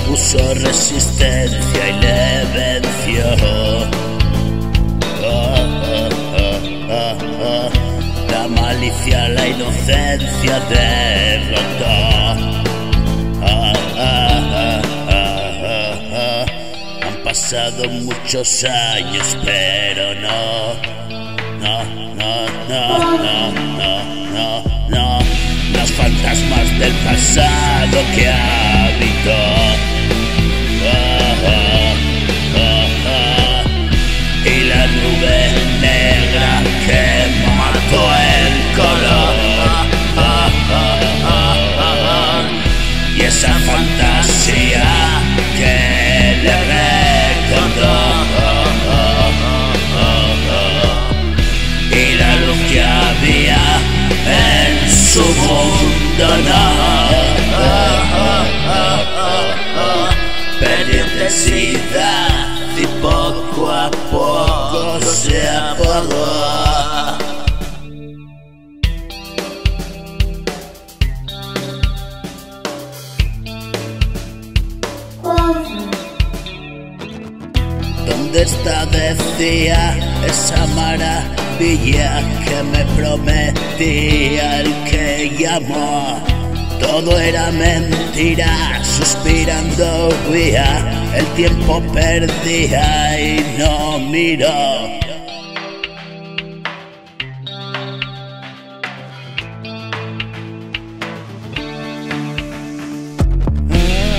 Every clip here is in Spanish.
opuso resistencia y le venció. La malicia, la inocencia derrotó. Han pasado muchos años, pero no. Los fantasmas del pasado que habitó. Y la nube negra que mató el color. Y esa fantasía que le recordó. Y la luz que había en su mundo, no. Perdió intensidad y poco a poco se apagó. ¿Dónde está, decía, esa maravilla que me prometía el que llamó? Todo era mentira, suspirando huía, el tiempo perdía y no miró.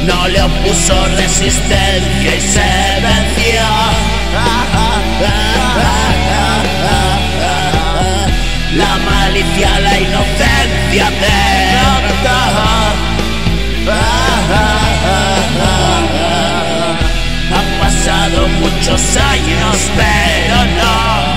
No le opuso resistencia y se venció. La malicia, la inocencia derrotó. Han pasado muchos años, pero no.